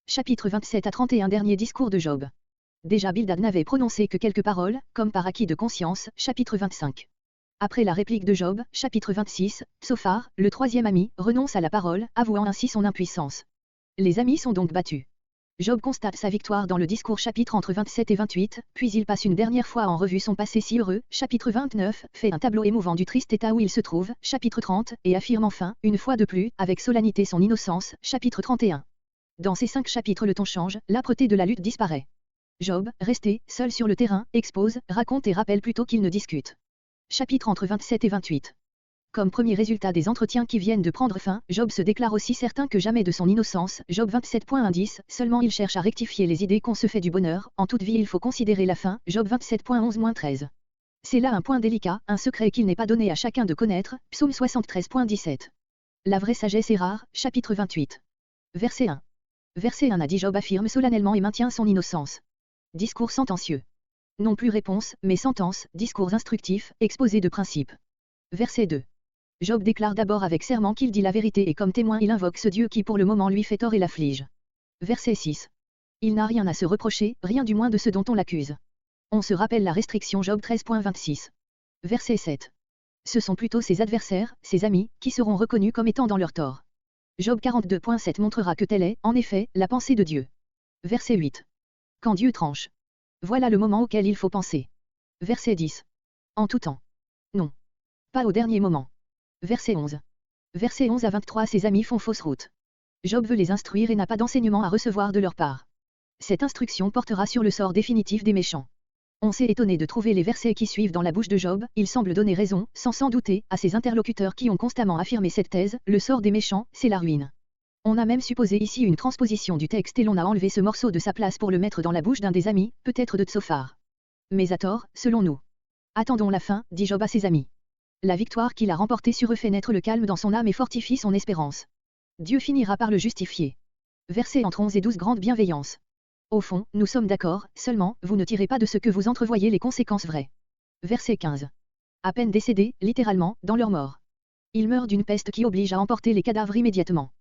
Chapitre 27 à 31. Dernier discours de Job. Déjà Bildad n'avait prononcé que quelques paroles, comme par acquis de conscience, chapitre 25. Après la réplique de Job, chapitre 26, Tsophar, le troisième ami, renonce à la parole, avouant ainsi son impuissance. Les amis sont donc battus. Job constate sa victoire dans le discours chapitre entre 27 et 28, puis il passe une dernière fois en revue son passé si heureux, chapitre 29, fait un tableau émouvant du triste état où il se trouve, chapitre 30, et affirme enfin, une fois de plus, avec solennité son innocence, chapitre 31. Dans ces 5 chapitres le ton change, l'âpreté de la lutte disparaît. Job, resté, seul sur le terrain, expose, raconte et rappelle plutôt qu'il ne discute. Chapitre entre 27 et 28. Comme premier résultat des entretiens qui viennent de prendre fin, Job se déclare aussi certain que jamais de son innocence, Job 27.1 seulement il cherche à rectifier les idées qu'on se fait du bonheur, en toute vie il faut considérer la fin, Job 27.11-13. C'est là un point délicat, un secret qu'il n'est pas donné à chacun de connaître, Psaume 73.17. La vraie sagesse est rare, chapitre 28. Verset 1. Verset 1 a dit Job affirme solennellement et maintient son innocence. Discours sentencieux. Non plus réponse, mais sentence, discours instructif, exposé de principe. Verset 2. Job déclare d'abord avec serment qu'il dit la vérité et comme témoin il invoque ce Dieu qui pour le moment lui fait tort et l'afflige. Verset 6. Il n'a rien à se reprocher, rien du moins de ce dont on l'accuse. On se rappelle la restriction Job 13.26. Verset 7. Ce sont plutôt ses adversaires, ses amis, qui seront reconnus comme étant dans leur tort. Job 42.7 montrera que telle est, en effet, la pensée de Dieu. Verset 8. Quand Dieu tranche. Voilà le moment auquel il faut penser. Verset 10. En tout temps. Non. Pas au dernier moment. Verset 11. Verset 11 à 23 ses amis font fausse route. Job veut les instruire et n'a pas d'enseignement à recevoir de leur part. Cette instruction portera sur le sort définitif des méchants. On s'est étonné de trouver les versets qui suivent dans la bouche de Job, il semble donner raison, sans s'en douter, à ses interlocuteurs qui ont constamment affirmé cette thèse, le sort des méchants, c'est la ruine. On a même supposé ici une transposition du texte et l'on a enlevé ce morceau de sa place pour le mettre dans la bouche d'un des amis, peut-être de Tsophar. Mais à tort, selon nous. Attendons la fin, dit Job à ses amis. La victoire qu'il a remportée sur eux fait naître le calme dans son âme et fortifie son espérance. Dieu finira par le justifier. Versets entre 11 et 12 grande bienveillance. Au fond, nous sommes d'accord, seulement, vous ne tirez pas de ce que vous entrevoyez les conséquences vraies. Verset 15. À peine décédés, littéralement, dans leur mort. Ils meurent d'une peste qui oblige à emporter les cadavres immédiatement.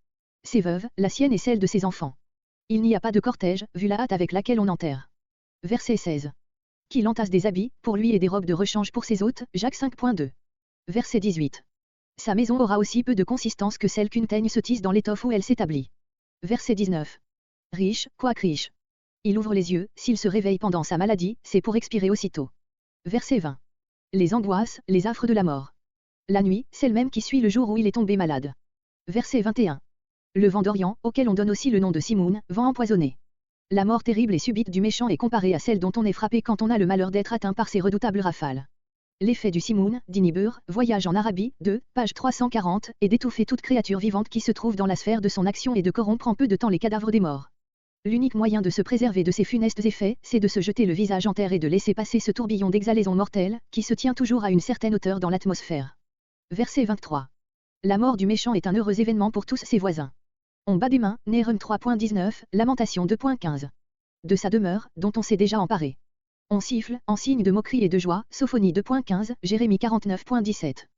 Ses veuves, la sienne et celle de ses enfants. Il n'y a pas de cortège, vu la hâte avec laquelle on enterre. Verset 16. Qu'il entasse des habits, pour lui et des robes de rechange pour ses hôtes, Jacques 5.2. Verset 18. Sa maison aura aussi peu de consistance que celle qu'une teigne se tisse dans l'étoffe où elle s'établit. Verset 19. Riche, quoique riche. Il ouvre les yeux, s'il se réveille pendant sa maladie, c'est pour expirer aussitôt. Verset 20. Les angoisses, les affres de la mort. La nuit, celle même qui suit le jour où il est tombé malade. Verset 21. Le vent d'Orient, auquel on donne aussi le nom de Simoun, vent empoisonné. La mort terrible et subite du méchant est comparée à celle dont on est frappé quand on a le malheur d'être atteint par ces redoutables rafales. L'effet du Simoun, dit Nibur, Voyage en Arabie, 2, page 340, est d'étouffer toute créature vivante qui se trouve dans la sphère de son action et de corrompre en peu de temps les cadavres des morts. L'unique moyen de se préserver de ces funestes effets, c'est de se jeter le visage en terre et de laisser passer ce tourbillon d'exhalaisons mortelles, qui se tient toujours à une certaine hauteur dans l'atmosphère. Verset 23. La mort du méchant est un heureux événement pour tous ses voisins. On bat des mains, Nehum 3.19, Lamentation 2.15. De sa demeure, dont on s'est déjà emparé. On siffle, en signe de moquerie et de joie, Sophonie 2.15, Jérémie 49.17.